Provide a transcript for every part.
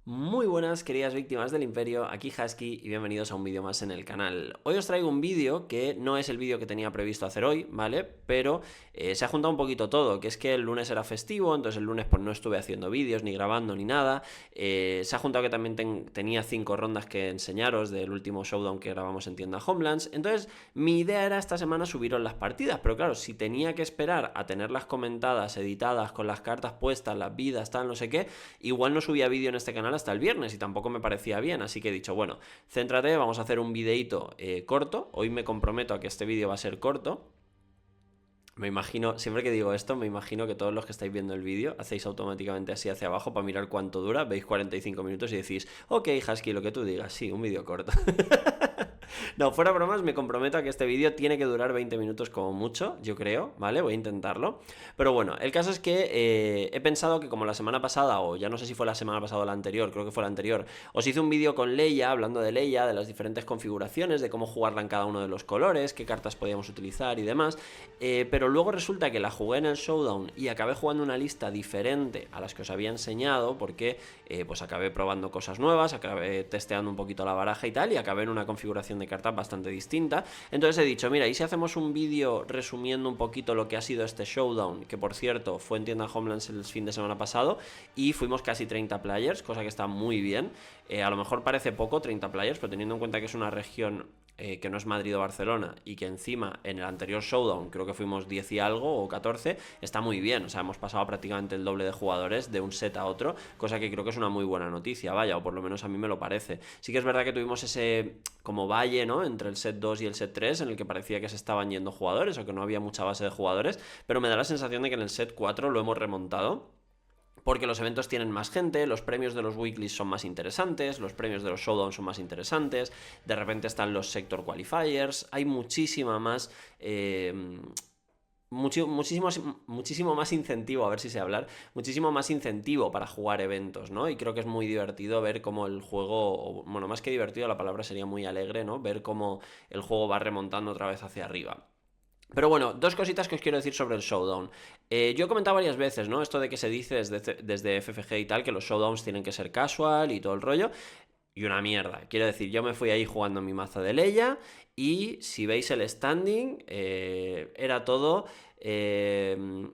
Muy buenas, queridas víctimas del Imperio, aquí Husky y bienvenidos a un vídeo más en el canal. Hoy os traigo un vídeo que no es el vídeo que tenía previsto hacer hoy, ¿vale? Pero se ha juntado un poquito todo, que es que el lunes era festivo, entonces el lunes pues no estuve haciendo vídeos, ni grabando, ni nada. Se ha juntado que también tenía 5 rondas que enseñaros del último showdown que grabamos en tienda Homelands. Entonces mi idea era esta semana subiros las partidas, pero claro, si tenía que esperar a tenerlas comentadas, editadas, con las cartas puestas, las vidas, tal, no sé qué, igual no subía vídeo en este canal hasta el viernes y tampoco me parecía bien, así que he dicho, bueno, céntrate, vamos a hacer un videíto corto. Hoy me comprometo a que este vídeo va a ser corto. Me imagino, siempre que digo esto, me imagino que todos los que estáis viendo el vídeo hacéis automáticamente así hacia abajo para mirar cuánto dura, veis 45 minutos y decís, ok, Husky, lo que tú digas, sí, un vídeo corto. No, fuera bromas, me comprometo a que este vídeo tiene que durar 20 minutos como mucho, yo creo, ¿vale? Voy a intentarlo. Pero bueno, el caso es que he pensado que como la semana pasada, o ya no sé si fue la semana pasada o la anterior, creo que fue la anterior, os hice un vídeo con Leia, hablando de Leia, de las diferentes configuraciones, de cómo jugarla en cada uno de los colores, qué cartas podíamos utilizar y demás, pero luego resulta que la jugué en el Showdown y acabé jugando una lista diferente a las que os había enseñado, porque pues acabé probando cosas nuevas, acabé testeando un poquito la baraja y tal, y acabé en una configuración de cartas bastante distinta. Entonces he dicho, mira, ¿y si hacemos un vídeo resumiendo un poquito lo que ha sido este Showdown? Que por cierto, fue en tienda Homelands el fin de semana pasado y fuimos casi 30 players, cosa que está muy bien. A lo mejor parece poco 30 players, pero teniendo en cuenta que es una región que no es Madrid o Barcelona y que encima en el anterior Showdown creo que fuimos 10 y algo o 14, está muy bien. O sea, hemos pasado prácticamente el doble de jugadores de un set a otro, cosa que creo que es una muy buena noticia, vaya, o por lo menos a mí me lo parece. Sí que es verdad que tuvimos ese como valle, ¿no?, entre el set 2 y el set 3 en el que parecía que se estaban yendo jugadores o que no había mucha base de jugadores, pero me da la sensación de que en el set 4 lo hemos remontado. Porque los eventos tienen más gente, los premios de los weeklies son más interesantes, los premios de los showdowns son más interesantes, de repente están los sector qualifiers, hay muchísima más... muchísimo más incentivo, a ver si sé hablar, muchísimo más incentivo para jugar eventos, ¿no? Y creo que es muy divertido ver cómo el juego, bueno, más que divertido, la palabra sería muy alegre, ¿no? Ver cómo el juego va remontando otra vez hacia arriba. Pero bueno, dos cositas que os quiero decir sobre el Showdown. Yo he comentado varias veces, ¿no? Esto de que se dice desde FFG y tal, que los Showdowns tienen que ser casual y todo el rollo. Y una mierda. Quiero decir, yo me fui ahí jugando mi mazo de Leia y si veis el standing, era todo... ¿qué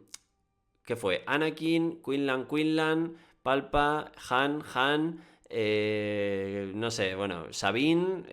fue? Anakin, Quinlan, Palpa, Han, no sé, bueno, Sabine,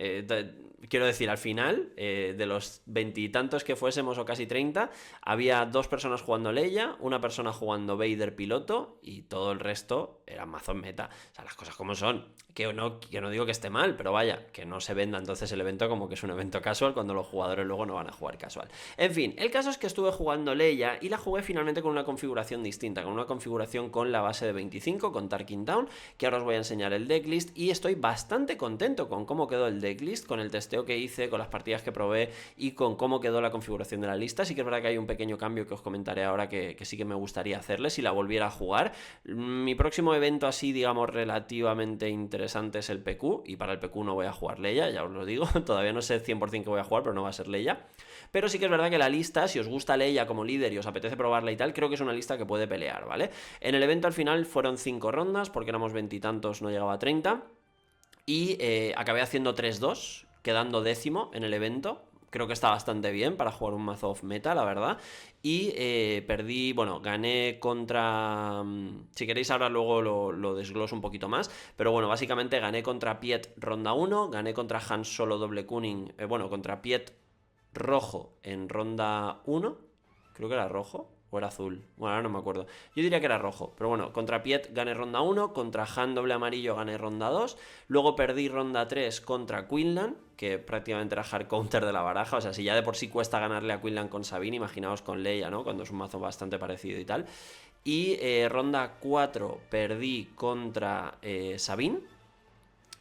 quiero decir, al final, de los 20 y tantos que fuésemos o casi 30, había 2 personas jugando Leia, una persona jugando Vader piloto y todo el resto eran mazos meta. O sea, las cosas como son. Que no digo que esté mal, pero vaya, que no se venda entonces el evento como que es un evento casual cuando los jugadores luego no van a jugar casual. En fin, el caso es que estuve jugando Leia y la jugué finalmente con una configuración distinta, con una configuración con la base de 25, con Tarkin Town, que ahora os voy a enseñar el decklist y estoy bastante contento con cómo quedó el decklist, con el testeo que hice, con las partidas que probé y con cómo quedó la configuración de la lista. Sí que es verdad que hay un pequeño cambio que os comentaré ahora que sí que me gustaría hacerle si la volviera a jugar. Mi próximo evento así, digamos, relativamente interesante es el PQ, y para el PQ no voy a jugar Leia, ya os lo digo, todavía no sé 100% que voy a jugar, pero no va a ser Leia. Pero sí que es verdad que la lista, si os gusta Leia como líder y os apetece probarla y tal, creo que es una lista que puede pelear, ¿vale? En el evento al final fueron 5 rondas, porque éramos 20 y tantos, no llegaba a 30, y acabé haciendo 3-2, quedando 10º en el evento. Creo que está bastante bien para jugar un mazo off meta, la verdad. Y perdí, bueno, gané contra... Si queréis ahora luego lo desgloso un poquito más. Pero bueno, básicamente gané contra Piet ronda 1, gané contra Han Solo doble Kuning, bueno, contra Piet rojo en ronda 1. Creo que era rojo. ¿O era azul? Bueno, ahora no me acuerdo. Yo diría que era rojo. Pero bueno, contra Piet gané ronda 1. Contra Han doble amarillo gané ronda 2. Luego perdí ronda 3 contra Quinlan, que prácticamente era hard counter de la baraja. O sea, si ya de por sí cuesta ganarle a Quinlan con Sabine, imaginaos con Leia, ¿no? Cuando es un mazo bastante parecido y tal. Y ronda 4 perdí contra Sabine.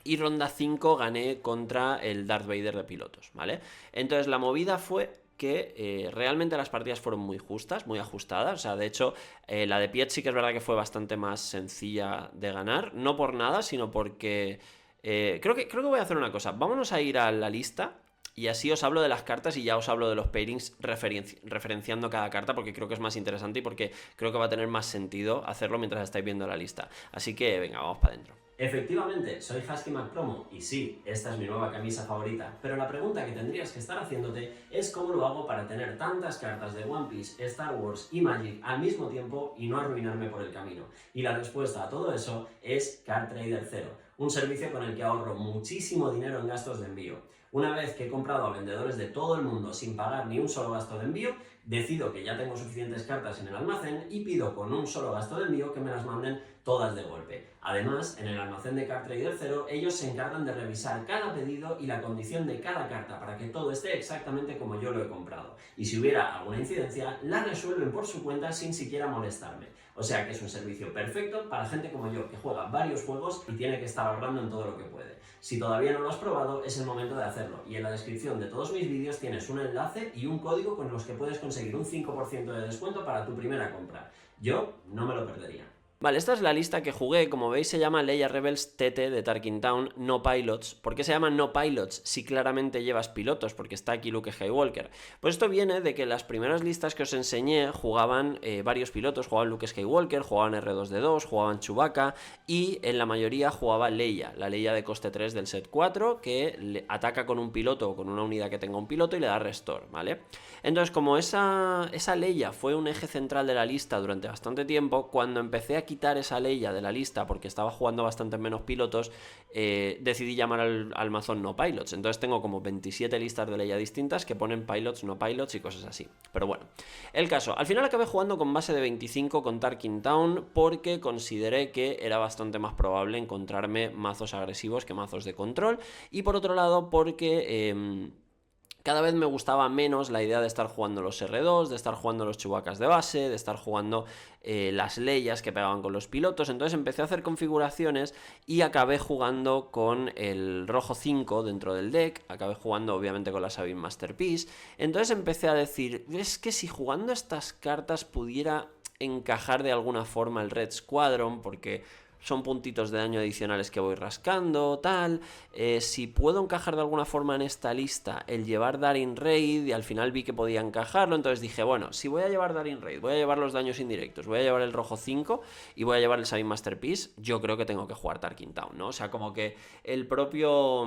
Y ronda 5 gané contra el Darth Vader de pilotos, ¿vale? Entonces la movida fue que realmente las partidas fueron muy justas, muy ajustadas. O sea, de hecho, la de Piet sí que es verdad que fue bastante más sencilla de ganar. No por nada, sino porque... creo que voy a hacer una cosa. Vámonos a ir a la lista Y así os hablo de las cartas y ya os hablo de los pairings referenciando cada carta, porque creo que es más interesante y porque creo que va a tener más sentido hacerlo mientras estáis viendo la lista. Así que venga, vamos para adentro. Efectivamente, soy Husky McPromo y sí, esta es mi nueva camisa favorita, pero la pregunta que tendrías que estar haciéndote es cómo lo hago para tener tantas cartas de One Piece, Star Wars y Magic al mismo tiempo y no arruinarme por el camino. Y la respuesta a todo eso es Card Trader Zero, un servicio con el que ahorro muchísimo dinero en gastos de envío. Una vez que he comprado a vendedores de todo el mundo sin pagar ni un solo gasto de envío, decido que ya tengo suficientes cartas en el almacén y pido con un solo gasto de envío que me las manden todas de golpe. Además, en el almacén de Card Trader Zero, ellos se encargan de revisar cada pedido y la condición de cada carta para que todo esté exactamente como yo lo he comprado. Y si hubiera alguna incidencia, la resuelven por su cuenta sin siquiera molestarme. O sea que es un servicio perfecto para gente como yo, que juega varios juegos y tiene que estar ahorrando en todo lo que puede. Si todavía no lo has probado, es el momento de hacerlo. Y en la descripción de todos mis vídeos tienes un enlace y un código con los que puedes conseguir un 5% de descuento para tu primera compra. Yo no me lo perdería. Vale, esta es la lista que jugué, como veis se llama Leia Rebels TT de Tarkin Town, no pilots. ¿Por qué se llama no pilots si claramente llevas pilotos? Porque está aquí Luke Skywalker. Pues esto viene de que las primeras listas que os enseñé jugaban varios pilotos, jugaban Luke Skywalker, jugaban R2D2, jugaban Chewbacca y en la mayoría jugaba Leia, la Leia de coste 3 del set 4 que ataca con un piloto o con una unidad que tenga un piloto y le da restore, ¿vale? Entonces como esa Leia fue un eje central de la lista durante bastante tiempo, cuando empecé a quitar esa Leia de la lista porque estaba jugando bastante menos pilotos, decidí llamar al mazón no pilots. Entonces tengo como 27 listas de Leia distintas que ponen pilots, no pilots y cosas así. Pero bueno, el caso, al final acabé jugando con base de 25 con Tarkin Town porque consideré que era bastante más probable encontrarme mazos agresivos que mazos de control, y por otro lado porque cada vez me gustaba menos la idea de estar jugando los R2, de estar jugando los Chewbaccas de base, de estar jugando las Leias que pegaban con los pilotos. Entonces empecé a hacer configuraciones y acabé jugando con el rojo 5 dentro del deck, acabé jugando obviamente con la Sabine Masterpiece. Entonces empecé a decir, es que si jugando estas cartas pudiera encajar de alguna forma el Red Squadron, porque son puntitos de daño adicionales que voy rascando, tal. Si puedo encajar de alguna forma en esta lista el llevar Daring Raid, y al final vi que podía encajarlo, entonces dije, bueno, si voy a llevar Daring Raid, voy a llevar los daños indirectos, voy a llevar el rojo 5 y voy a llevar el Sabine Masterpiece, yo creo que tengo que jugar Tarkin Town, ¿no? O sea, como que el propio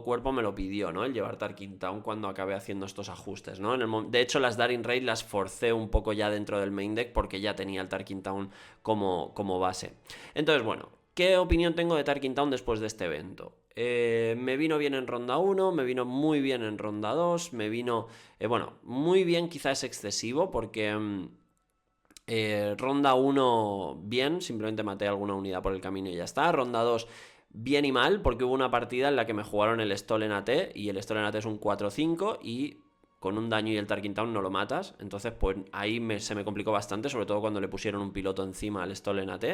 cuerpo me lo pidió, ¿no? El llevar Tarkin Town cuando acabé haciendo estos ajustes, ¿no? De hecho, las Daring Raid las forcé un poco ya dentro del main deck porque ya tenía el Tarkin Town como base. Entonces, bueno, ¿qué opinión tengo de Tarkin Town después de este evento? Me vino bien en ronda 1, me vino muy bien en ronda 2, me vino, bueno, muy bien quizás es excesivo porque ronda 1 bien, simplemente maté alguna unidad por el camino y ya está. Ronda 2 bien y mal porque hubo una partida en la que me jugaron el Stolen AT y el Stolen AT es un 4-5 y con un daño y el Tarkin Town no lo matas. Entonces pues ahí se me complicó bastante, sobre todo cuando le pusieron un piloto encima al Stolen AT.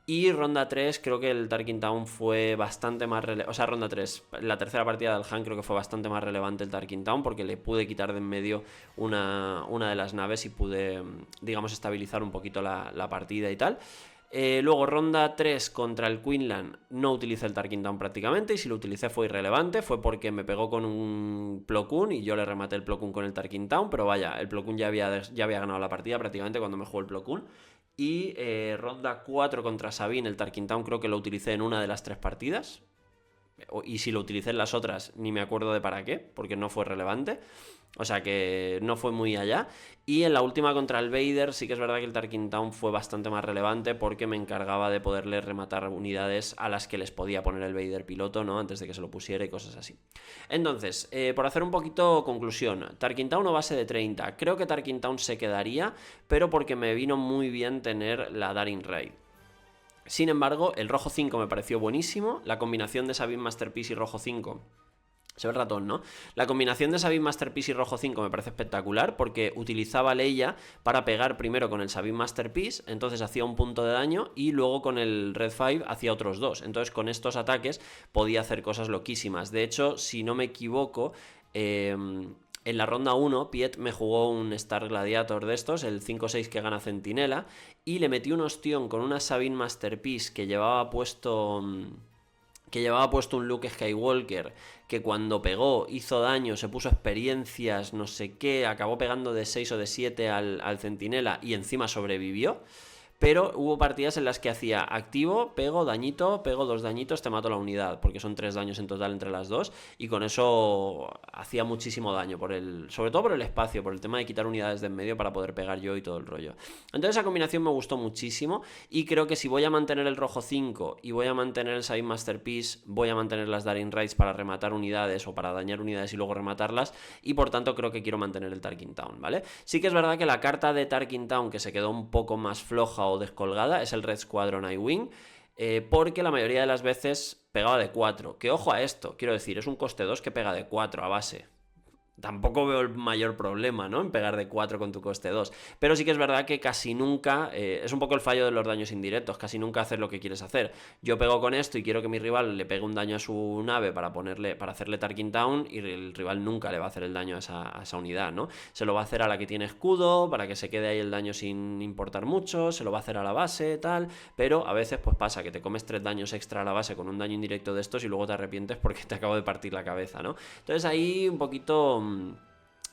Y ronda 3 creo que el Tarkin Town fue bastante más relevante. O sea, ronda 3, la tercera partida del Han creo que fue bastante más relevante el Tarkin Town porque le pude quitar de en medio una de las naves y pude, digamos, estabilizar un poquito la partida y tal. Luego ronda 3 contra el Quinlan no utilicé el Tarkin Town prácticamente, y si lo utilicé fue irrelevante, fue porque me pegó con un Plo Koon y yo le rematé el Plo Koon con el Tarkin Town, pero vaya, el Plo Koon ya había ganado la partida prácticamente cuando me jugó el Plo Koon. Y ronda 4 contra Sabine, el Tarkin Town creo que lo utilicé en una de las 3 partidas, y si lo utilicé en las otras ni me acuerdo de para qué, porque no fue relevante. O sea que no fue muy allá. Y en la última contra el Vader sí que es verdad que el Tarkin Town fue bastante más relevante porque me encargaba de poderle rematar unidades a las que les podía poner el Vader piloto, ¿no? Antes de que se lo pusiera y cosas así. Entonces, por hacer un poquito conclusión, Tarkin Town o base de 30. Creo que Tarkin Town se quedaría, pero porque me vino muy bien tener la Daring Raid. Sin embargo, el rojo 5 me pareció buenísimo. La combinación de Sabine Masterpiece y rojo 5... Se ve el ratón, ¿no? La combinación de Sabine Masterpiece y rojo 5 me parece espectacular porque utilizaba Leia para pegar primero con el Sabine Masterpiece, entonces hacía un punto de daño, y luego con el Red 5 hacía otros 2. Entonces con estos ataques podía hacer cosas loquísimas. De hecho, si no me equivoco, en la ronda 1 Piet me jugó un Star Gladiator de estos, el 5-6 que gana Centinela, y le metí un ostión con una Sabine Masterpiece que llevaba puesto... que llevaba puesto un Luke Skywalker, que cuando pegó hizo daño, se puso experiencias, no sé qué, acabó pegando de 6 o de 7 al centinela y encima sobrevivió. Pero hubo partidas en las que hacía activo, pego, dañito, pego 2 dañitos, te mato la unidad, porque son 3 daños en total entre las dos, y con eso hacía muchísimo daño, sobre todo por el espacio, por el tema de quitar unidades de en medio para poder pegar yo y todo el rollo. Entonces esa combinación me gustó muchísimo, y creo que si voy a mantener el rojo 5 y voy a mantener el Sabine Masterpiece, voy a mantener las Daring Raids para rematar unidades o para dañar unidades y luego rematarlas, y por tanto creo que quiero mantener el Tarkin Town, ¿vale? Sí que es verdad que la carta de Tarkin Town, que se quedó un poco más floja o descolgada, es el Red Squadron I-Wing, porque la mayoría de las veces pegaba de 4, que ojo a esto, quiero decir, es un coste 2 que pega de 4 a base. Tampoco veo el mayor problema, ¿no?, en pegar de 4 con tu coste 2. Pero sí que es verdad que casi nunca, es un poco el fallo de los daños indirectos, casi nunca haces lo que quieres hacer. Yo pego con esto y quiero que mi rival le pegue un daño a su nave para hacerle Tarkin Town, y el rival nunca le va a hacer el daño a esa unidad, ¿no? Se lo va a hacer a la que tiene escudo, para que se quede ahí el daño sin importar mucho, se lo va a hacer a la base, tal, pero a veces pues pasa que te comes 3 daños extra a la base con un daño indirecto de estos y luego te arrepientes porque te acabo de partir la cabeza, ¿no? Entonces ahí un poquito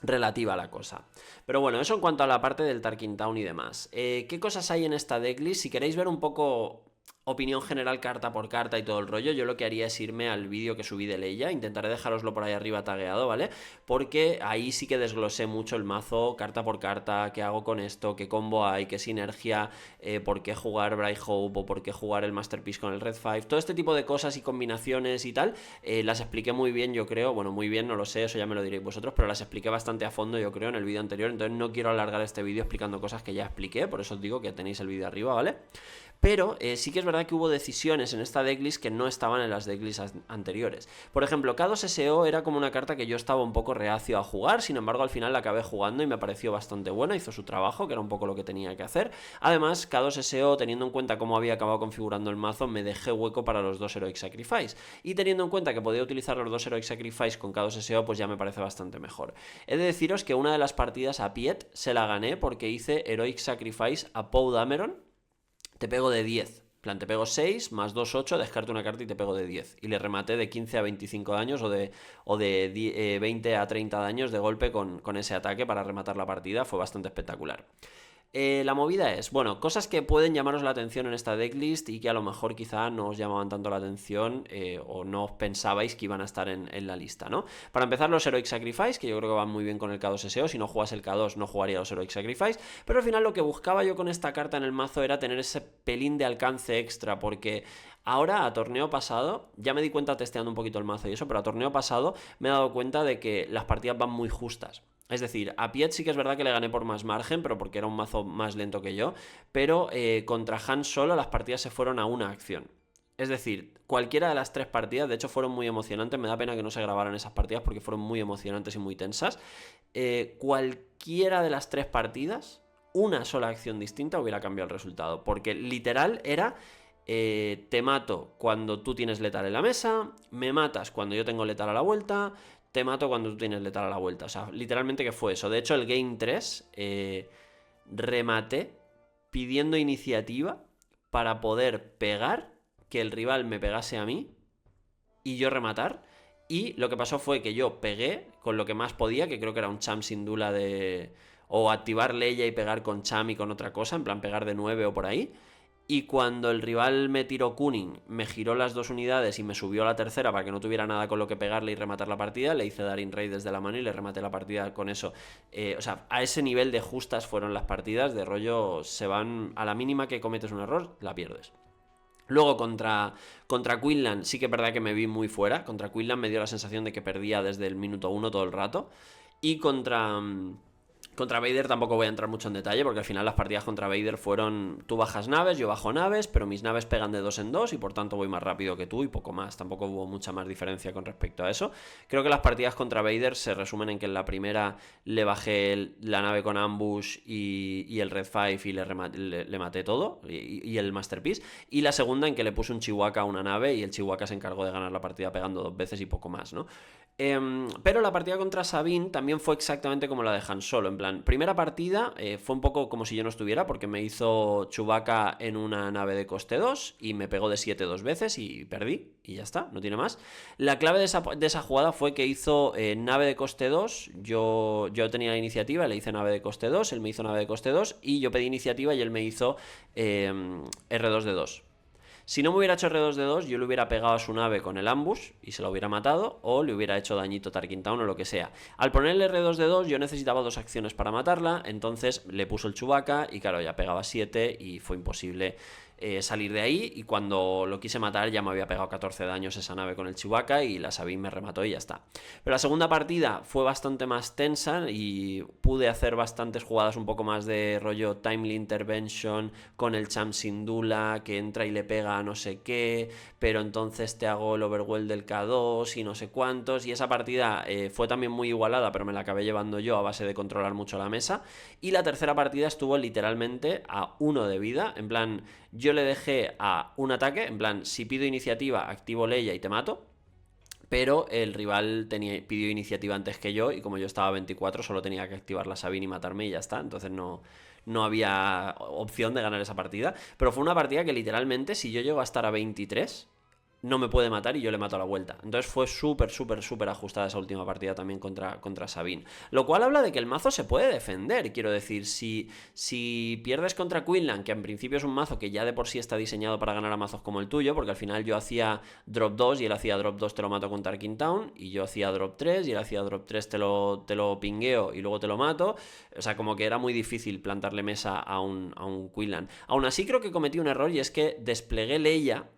relativa la cosa. Pero bueno, eso en cuanto a la parte del Tarkin Town y demás. ¿Qué cosas hay en esta decklist? Si queréis ver un poco opinión general carta por carta y todo el rollo, yo lo que haría es irme al vídeo que subí de Leia. Intentaré dejároslo por ahí arriba tagueado, ¿vale? Porque ahí sí que desglosé mucho el mazo carta por carta, qué hago con esto, qué combo hay, qué sinergia, por qué jugar Bright Hope o por qué jugar el Masterpiece con el Red 5, todo este tipo de cosas y combinaciones y tal, las expliqué muy bien, yo creo. Bueno, muy bien, no lo sé, eso ya me lo diréis vosotros, pero las expliqué bastante a fondo, yo creo, en el vídeo anterior. Entonces no quiero alargar este vídeo explicando cosas que ya expliqué, por eso os digo que tenéis el vídeo arriba, ¿vale? Pero sí que es verdad que hubo decisiones en esta decklist que no estaban en las decklists anteriores. Por ejemplo, K2SO era como una carta que yo estaba un poco reacio a jugar, sin embargo al final la acabé jugando y me pareció bastante buena, hizo su trabajo, que era un poco lo que tenía que hacer. Además, K2SO, teniendo en cuenta cómo había acabado configurando el mazo, me dejé hueco para los 2 Heroic Sacrifice. Y teniendo en cuenta que podía utilizar los 2 Heroic Sacrifice con K2SO, pues ya me parece bastante mejor. He de deciros que una de las partidas a Piet se la gané porque hice Heroic Sacrifice a Poe Dameron. Te pego de 10, plan, te pego 6, más 2, 8, descarto una carta y te pego de 10. Y le rematé de 15 a 25 daños o de 20 a 30 daños de golpe con ese ataque para rematar la partida. Fue bastante espectacular. La movida es, bueno, cosas que pueden llamaros la atención en esta decklist y que a lo mejor quizá no os llamaban tanto la atención o no os pensabais que iban a estar en la lista, ¿no? Para empezar, los Heroic Sacrifice, que yo creo que van muy bien con el K2SO. Si no jugas el K2 no jugaría los Heroic Sacrifice, pero al final lo que buscaba yo con esta carta en el mazo era tener ese pelín de alcance extra, porque ahora a torneo pasado, ya me di cuenta testeando un poquito el mazo y eso, pero a torneo pasado me he dado cuenta de que las partidas van muy justas. Es decir, a Piet sí que es verdad que le gané por más margen, pero porque era un mazo más lento que yo. Pero contra Han Solo las partidas se fueron a una acción. Es decir, cualquiera de las 3 partidas, de hecho fueron muy emocionantes. Me da pena que no se grabaran esas partidas porque fueron muy emocionantes y muy tensas. Cualquiera de las 3 partidas, una sola acción distinta hubiera cambiado el resultado. Porque literal era... te mato cuando tú tienes letal en la mesa, me matas cuando yo tengo letal a la vuelta, te mato cuando tú tienes letal a la vuelta. O sea, literalmente que fue eso. De hecho, el Game 3 rematé pidiendo iniciativa para poder pegar, que el rival me pegase a mí y yo rematar. Y lo que pasó fue que yo pegué con lo que más podía, que creo que era un Cham sin Dula de... o activar Leia y pegar con Cham y con otra cosa, en plan pegar de 9 o por ahí. Y cuando el rival me tiró Kunin, me giró las 2 unidades y me subió a la tercera para que no tuviera nada con lo que pegarle y rematar la partida, le hice Daring Raid desde la mano y le rematé la partida con eso. O sea, a ese nivel de justas fueron las partidas, de rollo se van a la mínima que cometes un error, la pierdes. Luego contra Quinlan sí que es verdad que me vi muy fuera. Contra Quinlan me dio la sensación de que perdía desde el minuto 1 todo el rato. Y contra Vader tampoco voy a entrar mucho en detalle porque al final las partidas contra Vader fueron tú bajas naves, yo bajo naves, pero mis naves pegan de 2 en 2 y por tanto voy más rápido que tú y poco más. Tampoco hubo mucha más diferencia con respecto a eso. Creo que las partidas contra Vader se resumen en que en la primera le bajé la nave con ambush y el Red 5 y le maté todo y el Masterpiece. Y la segunda en que le puse un Chihuahua a una nave y el Chihuahua se encargó de ganar la partida pegando 2 veces y poco más, ¿no? Pero la partida contra Sabine también fue exactamente como la de Han Solo, en plan plan, primera partida fue un poco como si yo no estuviera, porque me hizo Chewbacca en una nave de coste 2 y me pegó de 7 2 veces y perdí, y ya está, no tiene más. La clave de esa jugada fue que hizo nave de coste 2, yo tenía la iniciativa, le hice nave de coste 2, él me hizo nave de coste 2 y yo pedí iniciativa y él me hizo R2 de 2. Si no me hubiera hecho R2 de 2, yo le hubiera pegado a su nave con el ambush y se lo hubiera matado, o le hubiera hecho dañito Tarkin Town o lo que sea. Al ponerle R2 de 2, yo necesitaba 2 acciones para matarla, entonces le puso el Chewbacca y claro, ya pegaba 7 y fue imposible salir de ahí, y cuando lo quise matar ya me había pegado 14 daños esa nave con el Chewbacca y la Sabine me remató y ya está. Pero la segunda partida fue bastante más tensa y pude hacer bastantes jugadas un poco más de rollo timely intervention con el Cham Syndulla que entra y le pega a no sé qué, pero entonces te hago el overwhelm del K2 y no sé cuántos, y esa partida fue también muy igualada, pero me la acabé llevando yo a base de controlar mucho la mesa. Y la tercera partida estuvo literalmente a 1 de vida, en plan, yo le dejé a un ataque, en plan, si pido iniciativa, activo Leia y te mato. Pero el rival pidió iniciativa antes que yo y como yo estaba a 24 solo tenía que activar la Sabine y matarme y ya está. Entonces no había opción de ganar esa partida. Pero fue una partida que literalmente si yo llego a estar a 23... no me puede matar y yo le mato a la vuelta. Entonces fue súper ajustada esa última partida también contra Sabine. Lo cual habla de que el mazo se puede defender. Quiero decir, si pierdes contra Quinlan, que en principio es un mazo que ya de por sí está diseñado para ganar a mazos como el tuyo, porque al final yo hacía drop 2 y él hacía drop 2 te lo mato con Tarkin Town, y yo hacía drop 3 y él hacía drop 3 te lo pingueo y luego te lo mato. O sea, como que era muy difícil plantarle mesa a un Quinlan. Aún así creo que cometí un error y es que desplegué Leia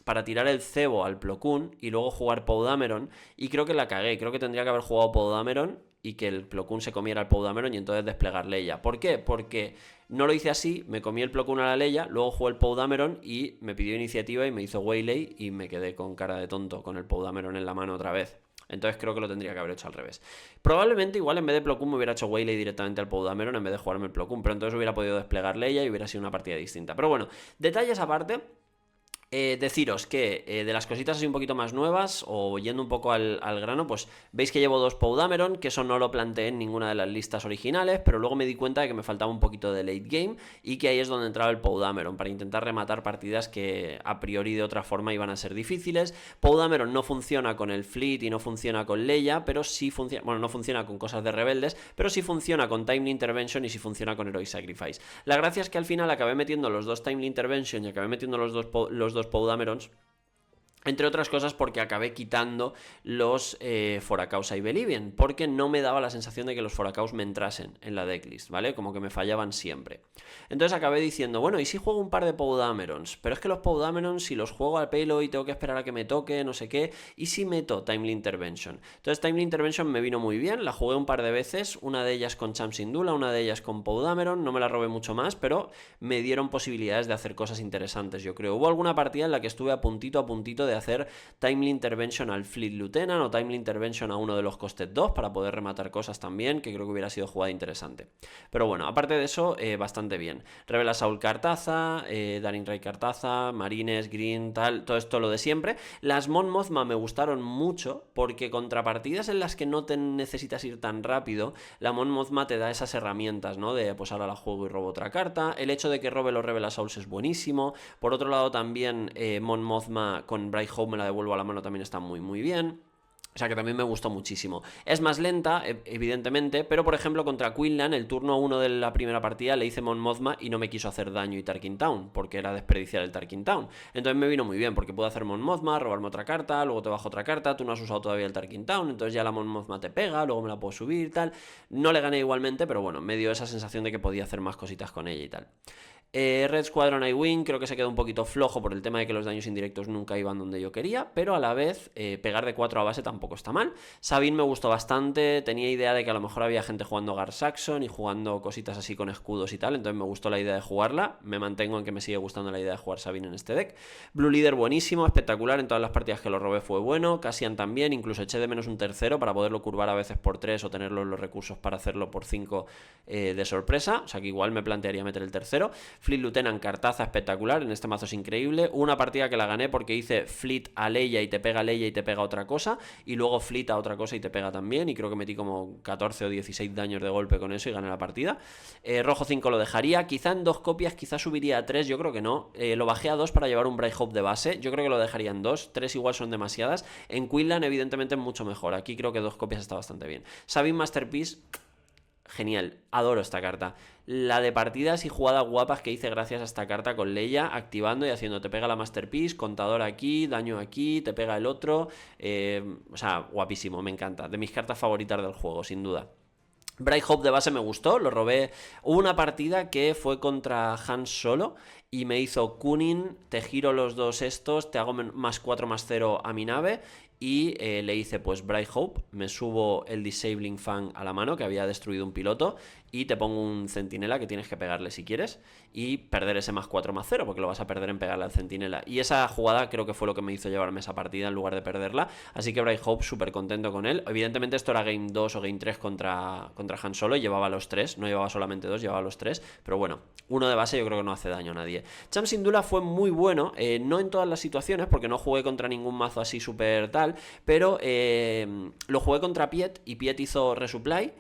para tirar el cebo al Plo Koon y luego jugar Poe Dameron, y creo que la cagué, creo que tendría que haber jugado Poe Dameron y que el Plo Koon se comiera el Poe Dameron y entonces desplegar Leia. ¿Por qué? Porque no lo hice así, me comí el Plo Koon a la Leia, luego jugué el Poe Dameron y me pidió iniciativa y me hizo Waylay y me quedé con cara de tonto con el Poe Dameron en la mano otra vez. Entonces creo que lo tendría que haber hecho al revés. Probablemente igual en vez de Plo Koon me hubiera hecho Waylay directamente al Poe Dameron en vez de jugarme el Plo Koon, pero entonces hubiera podido desplegar Leia y hubiera sido una partida distinta. Pero bueno, detalles aparte. Deciros que de las cositas así un poquito más nuevas, o yendo un poco al grano, pues veis que llevo 2 Poe Dameron, que eso no lo planteé en ninguna de las listas originales, pero luego me di cuenta de que me faltaba un poquito de late game y que ahí es donde entraba el Poe Dameron, para intentar rematar partidas que a priori de otra forma iban a ser difíciles. Poe Dameron no funciona con el Fleet y no funciona con Leia, pero sí funciona, bueno, no funciona con cosas de rebeldes, pero sí funciona con Timely Intervention y sí funciona con Heroic Sacrifice. La gracia es que al final acabé metiendo los 2 Timely Intervention y acabé metiendo los dos Poe Damerons, entre otras cosas porque acabé quitando los Foracausa y Belivian, porque no me daba la sensación de que los Foracaus me entrasen en la decklist, ¿vale? Como que me fallaban siempre. Entonces acabé diciendo, bueno, ¿y si juego un par de Poe Damerons? Pero es que los Poe Damerons, si los juego al pelo y tengo que esperar a que me toque, no sé qué, ¿y si meto Timely Intervention? Entonces Timely Intervention me vino muy bien, la jugué un par de veces, una de ellas con Cham Syndulla, una de ellas con Poe Dameron, no me la robé mucho más, pero me dieron posibilidades de hacer cosas interesantes, yo creo. Hubo alguna partida en la que estuve a puntito de hacer Timely Intervention al Fleet Lieutenant o Timely Intervention a uno de los Costed 2 para poder rematar cosas también, que creo que hubiera sido jugada interesante. Pero bueno, aparte de eso, bastante bien. Revela Saul Cartaza, Darin Ray Cartaza, Marines, Green, tal, todo esto lo de siempre. Las Mon Mothma me gustaron mucho porque contra partidas en las que no te necesitas ir tan rápido, la Mon Mothma te da esas herramientas, ¿no? De pues ahora la juego y robo otra carta. El hecho de que robe los Revela Souls es buenísimo. Por otro lado también Mon Mothma con Bright Hope me la devuelvo a la mano también está muy bien. O sea que también me gustó muchísimo. Es más lenta, evidentemente, pero por ejemplo contra Quinlan, el turno 1 de la primera partida le hice Mon Mothma y no me quiso hacer daño y Tarkin Town, porque era desperdiciar el Tarkin Town. Entonces me vino muy bien, porque puedo hacer Mon Mothma, robarme otra carta, luego te bajo otra carta, tú no has usado todavía el Tarkin Town, entonces ya la Mon Mothma te pega, luego me la puedo subir, tal. No le gané igualmente, pero bueno, me dio esa sensación de que podía hacer más cositas con ella y tal. Red Squadron I-Wing creo que se quedó un poquito flojo por el tema de que los daños indirectos nunca iban donde yo quería, pero a la vez pegar de 4 a base tampoco está mal. Sabine me gustó bastante, tenía idea de que a lo mejor había gente jugando Gar Saxon y jugando cositas así con escudos y tal, entonces me gustó la idea de jugarla, me mantengo en que me sigue gustando la idea de jugar Sabine en este deck. Blue Leader buenísimo, espectacular, en todas las partidas que lo robé fue bueno. Cassian también, incluso eché de menos un tercero para poderlo curvar a veces por 3 o tener los recursos para hacerlo por 5 de sorpresa, o sea que igual me plantearía meter el tercero. Fleet Lieutenant Cartaza espectacular, en este mazo es increíble. Una partida que la gané porque hice Fleet a Leia y te pega Leia y te pega otra cosa, y luego flita otra cosa y te pega también, y creo que metí como 14 o 16 daños de golpe con eso y gané la partida. Rojo 5 lo dejaría, quizá en 2 copias, quizá subiría a 3, yo creo que no. Lo bajé a 2 para llevar un Bright Hope de base, yo creo que lo dejaría en 2, 3 igual son demasiadas. En Quinlan evidentemente es mucho mejor, aquí creo que 2 copias está bastante bien. Sabin Masterpiece, genial, adoro esta carta. La de partidas y jugadas guapas que hice gracias a esta carta con Leia, activando y haciendo, te pega la Masterpiece, contador aquí, daño aquí, te pega el otro, o sea, guapísimo, me encanta, de mis cartas favoritas del juego, sin duda. Bright Hope de base me gustó, lo robé. Hubo una partida que fue contra Han Solo y me hizo Kunin, te giro los dos estos, te hago más 4/+0 a mi nave y le hice pues Bright Hope, me subo el Disabling Fan a la mano que había destruido un piloto y te pongo un centinela que tienes que pegarle si quieres y perder ese más 4/0 porque lo vas a perder en pegarle al centinela, y esa jugada creo que fue lo que me hizo llevarme esa partida en lugar de perderla, así que Bright Hope súper contento con él. Evidentemente esto era Game 2 o Game 3 contra Han Solo y llevaba los 3, no llevaba solamente 2, llevaba los 3, pero bueno, uno de base yo creo que no hace daño a nadie. Cham Syndulla fue muy bueno, no en todas las situaciones porque no jugué contra ningún mazo así súper tal, pero lo jugué contra Piet y Piet hizo Resupply.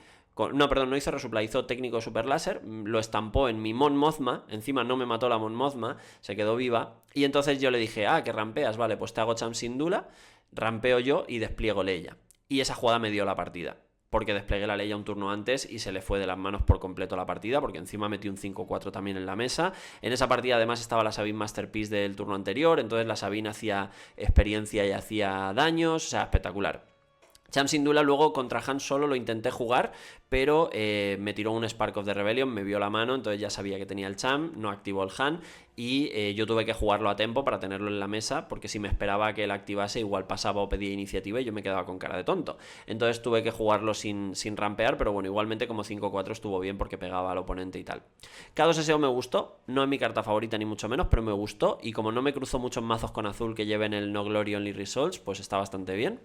No, perdón, no hizo Resupply, hizo técnico Super Láser, lo estampó en mi Mon Mothma, encima no me mató la Mon Mothma, se quedó viva, y entonces yo le dije, que rampeas, vale, pues te hago Cham Syndulla, rampeo yo y despliego Leia. Y esa jugada me dio la partida, porque desplegué la Leia un turno antes y se le fue de las manos por completo la partida, porque encima metí un 5-4 también en la mesa. En esa partida además estaba la Sabine Masterpiece del turno anterior, entonces la Sabine hacía experiencia y hacía daños, o sea, espectacular. Cham Syndulla luego contra Han Solo lo intenté jugar, pero me tiró un Spark of the Rebellion, me vio la mano, entonces ya sabía que tenía el Cham, no activó el Han y yo tuve que jugarlo a tempo para tenerlo en la mesa, porque si me esperaba que él activase igual pasaba o pedía iniciativa y yo me quedaba con cara de tonto. Entonces tuve que jugarlo sin rampear, pero bueno, igualmente como 5-4 estuvo bien porque pegaba al oponente y tal. K2SO me gustó, no es mi carta favorita ni mucho menos, pero me gustó, y como no me cruzo muchos mazos con azul que lleven el No Glory Only Results, pues está bastante bien.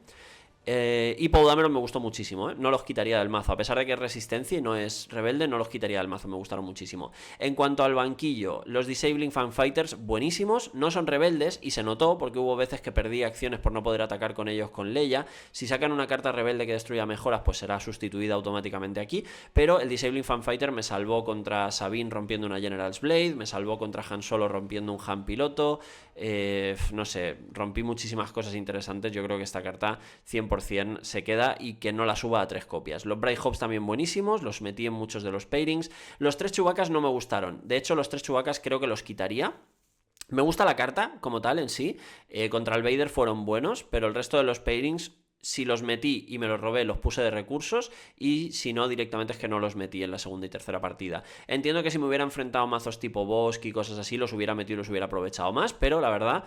Y Poudameron me gustó muchísimo, no los quitaría del mazo, a pesar de que es resistencia y no es rebelde, no los quitaría del mazo, me gustaron muchísimo. En cuanto al banquillo, los Disabling Fanfighters buenísimos, no son rebeldes y se notó porque hubo veces que perdí acciones por no poder atacar con ellos con Leia. Si sacan una carta rebelde que destruya mejoras, pues será sustituida automáticamente aquí, pero el Disabling Fanfighter me salvó contra Sabine rompiendo una General's Blade, me salvó contra Han Solo rompiendo un Han piloto, no sé, rompí muchísimas cosas interesantes. Yo creo que esta carta 100% se queda y que no la suba a 3 copias. Los Bright Hopes también buenísimos, los metí en muchos de los pairings. Los 3 Chewbaccas no me gustaron, de hecho los 3 Chewbaccas creo que los quitaría. Me gusta la carta como tal en sí, contra el Vader fueron buenos, pero el resto de los pairings, si los metí y me los robé, los puse de recursos, y si no, directamente es que no los metí en la segunda y tercera partida. Entiendo que si me hubiera enfrentado a mazos tipo Bosque y cosas así, los hubiera metido y los hubiera aprovechado más, pero la verdad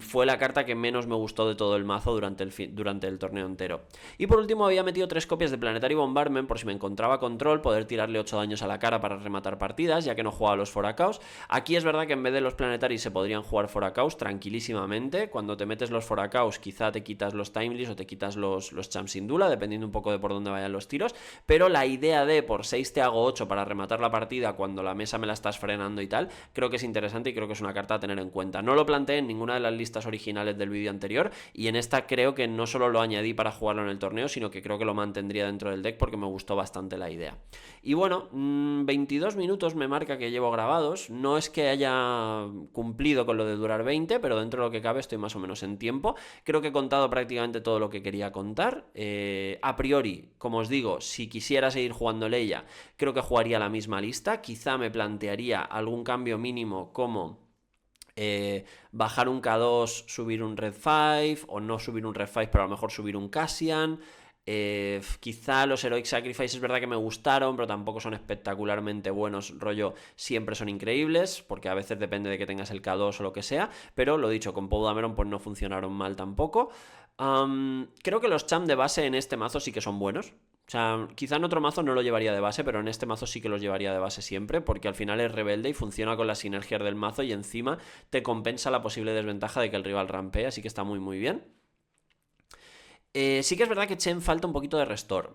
fue la carta que menos me gustó de todo el mazo durante el torneo entero. Y por último había metido 3 copias de Planetary Bombardment por si me encontraba control, poder tirarle 8 daños a la cara para rematar partidas, ya que no jugaba los Foracaos. Aquí es verdad que en vez de los Planetary se podrían jugar Foracaos tranquilísimamente. Cuando te metes los Foracaos quizá te quitas los Timeless o te quitas los Cham Syndulla, dependiendo un poco de por dónde vayan los tiros, pero la idea de por 6 te hago 8 para rematar la partida cuando la mesa me la estás frenando y tal, creo que es interesante y creo que es una carta a tener en cuenta. No lo planteé en ninguna de las listas originales del vídeo anterior, y en esta creo que no solo lo añadí para jugarlo en el torneo, sino que creo que lo mantendría dentro del deck porque me gustó bastante la idea. Y bueno, 22 minutos me marca que llevo grabados, no es que haya cumplido con lo de durar 20, pero dentro de lo que cabe estoy más o menos en tiempo. Creo que he contado prácticamente todo lo que quería contar. A priori, como os digo, si quisiera seguir jugando Leia, creo que jugaría la misma lista, quizá me plantearía algún cambio mínimo como bajar un K2, subir un Red 5, o no subir un Red 5 pero a lo mejor subir un Cassian. Quizá los Heroic Sacrifices es verdad que me gustaron, pero tampoco son espectacularmente buenos, rollo siempre son increíbles, porque a veces depende de que tengas el K2 o lo que sea, pero lo dicho, con Poudameron pues no funcionaron mal tampoco. Creo que los Cham de base en este mazo sí que son buenos. O sea, quizá en otro mazo no lo llevaría de base, pero en este mazo sí que los llevaría de base siempre, porque al final es rebelde y funciona con las sinergias del mazo y encima te compensa la posible desventaja de que el rival rampee, así que está muy muy bien. Sí que es verdad que eché en falta un poquito de restore.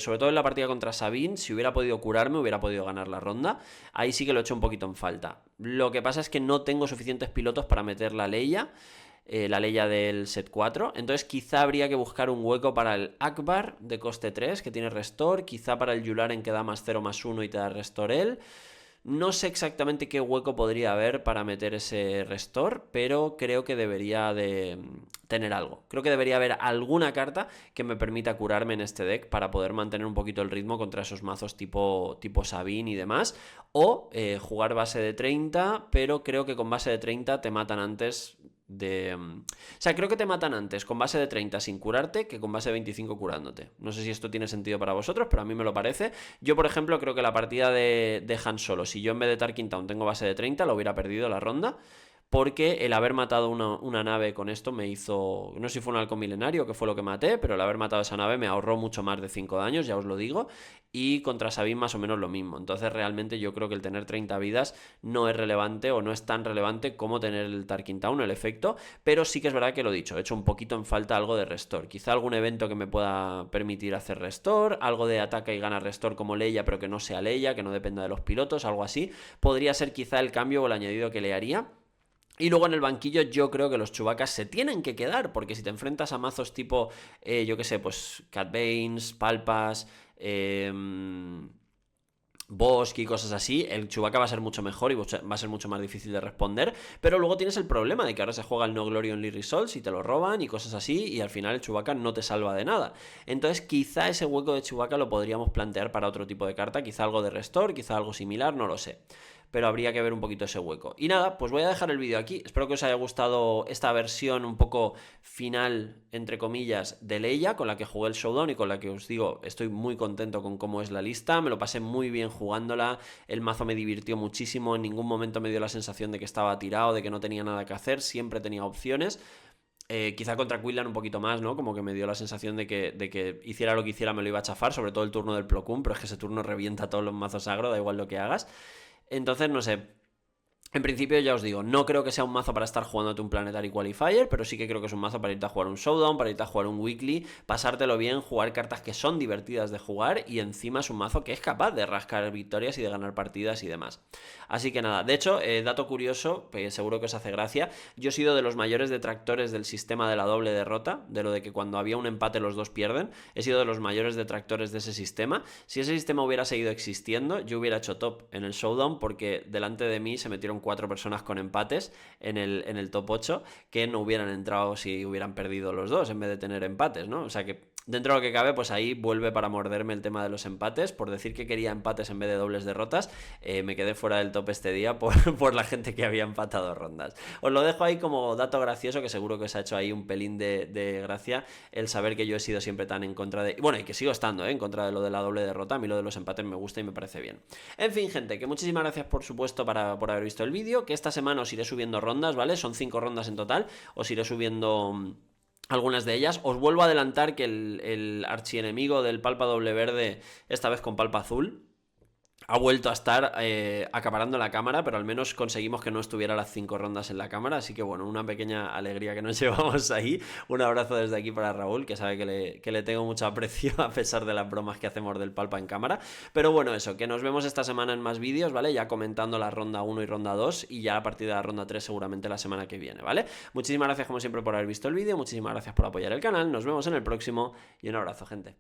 Sobre todo en la partida contra Sabine. Si hubiera podido curarme, hubiera podido ganar la ronda. Ahí sí que lo eché un poquito en falta. Lo que pasa es que no tengo suficientes pilotos para meter la Leia. la Leia del set 4. Entonces quizá habría que buscar un hueco para el Akbar de coste 3, que tiene restore. Quizá para el Yularen, que da +0/+1 y te da restore él. No sé exactamente qué hueco podría haber para meter ese restore, pero creo que debería de tener algo. Creo que debería haber alguna carta que me permita curarme en este deck para poder mantener un poquito el ritmo contra esos mazos tipo Sabine y demás. O jugar base de 30, pero creo que con base de 30 te matan antes o sea, creo que te matan antes con base de 30 sin curarte que con base de 25 curándote. No sé si esto tiene sentido para vosotros, pero a mí me lo parece. Yo, por ejemplo, creo que la partida de Han Solo, si yo en vez de Tarkin Town tengo base de 30, lo hubiera perdido la ronda. Porque el haber matado una nave con esto me hizo... No sé si fue un halcón milenario, que fue lo que maté, pero el haber matado esa nave me ahorró mucho más de 5 daños, ya os lo digo. Y contra Sabine más o menos lo mismo. Entonces realmente yo creo que el tener 30 vidas no es relevante o no es tan relevante como tener el Tarkin Town, el efecto. Pero sí que es verdad que lo he dicho, he hecho un poquito en falta algo de restore. Quizá algún evento que me pueda permitir hacer restore, algo de ataca y gana restore como Leia, pero que no sea Leia, que no dependa de los pilotos, algo así. Podría ser quizá el cambio o el añadido que le haría. Y luego en el banquillo yo creo que los Chewbaccas se tienen que quedar, porque si te enfrentas a mazos tipo, yo qué sé, pues Cat Banes, Palpas, Bosque y cosas así, el Chewbacca va a ser mucho mejor y va a ser mucho más difícil de responder, pero luego tienes el problema de que ahora se juega el No Glory Only Results y te lo roban y cosas así, y al final el Chewbacca no te salva de nada. Entonces quizá ese hueco de Chewbacca lo podríamos plantear para otro tipo de carta, quizá algo de Restore, quizá algo similar, no lo sé. Pero habría que ver un poquito ese hueco. Y nada, pues voy a dejar el vídeo aquí. Espero que os haya gustado esta versión un poco final, entre comillas, de Leia, con la que jugué el Showdown y con la que os digo, estoy muy contento con cómo es la lista. Me lo pasé muy bien jugándola, el mazo me divirtió muchísimo, en ningún momento me dio la sensación de que estaba tirado, de que no tenía nada que hacer, siempre tenía opciones. Quizá contra Quinlan un poquito más, ¿no? Como que me dio la sensación de que hiciera lo que hiciera me lo iba a chafar, sobre todo el turno del Plo Koon, pero es que ese turno revienta todos los mazos agro, da igual lo que hagas. Entonces, no sé, en principio ya os digo, no creo que sea un mazo para estar jugándote un Planetary Qualifier, pero sí que creo que es un mazo para irte a jugar un Showdown, para irte a jugar un Weekly, pasártelo bien, jugar cartas que son divertidas de jugar y encima es un mazo que es capaz de rascar victorias y de ganar partidas y demás. Así que nada, de hecho, dato curioso, que seguro que os hace gracia, yo he sido de los mayores detractores del sistema de la doble derrota, de lo de que cuando había un empate los dos pierden, he sido de los mayores detractores de ese sistema. Si ese sistema hubiera seguido existiendo, yo hubiera hecho top en el Showdown porque delante de mí se metieron 4 personas con empates en el top 8 que no hubieran entrado si hubieran perdido los dos en vez de tener empates, ¿no? O sea que dentro de lo que cabe, pues ahí vuelve para morderme el tema de los empates. Por decir que quería empates en vez de dobles derrotas, me quedé fuera del top este día por la gente que había empatado rondas. Os lo dejo ahí como dato gracioso, que seguro que os ha hecho ahí un pelín de gracia el saber que yo he sido siempre tan en contra de... Bueno, y que sigo estando, en contra de lo de la doble derrota. A mí lo de los empates me gusta y me parece bien. En fin, gente, que muchísimas gracias por supuesto por haber visto el vídeo, que esta semana os iré subiendo rondas, ¿vale? Son 5 rondas en total, os iré subiendo algunas de ellas. Os vuelvo a adelantar que el archienemigo del Palpa doble verde, esta vez con Palpa azul, ha vuelto a estar acaparando la cámara, pero al menos conseguimos que no estuviera las 5 rondas en la cámara, así que bueno, una pequeña alegría que nos llevamos ahí. Un abrazo desde aquí para Raúl, que sabe que le tengo mucho aprecio a pesar de las bromas que hacemos del Palpa en cámara. Pero bueno, eso, que nos vemos esta semana en más vídeos, ¿vale? Ya comentando la ronda 1 y ronda 2 y ya a partir de la ronda 3 seguramente la semana que viene, ¿vale? Muchísimas gracias como siempre por haber visto el vídeo, muchísimas gracias por apoyar el canal, nos vemos en el próximo y un abrazo, gente.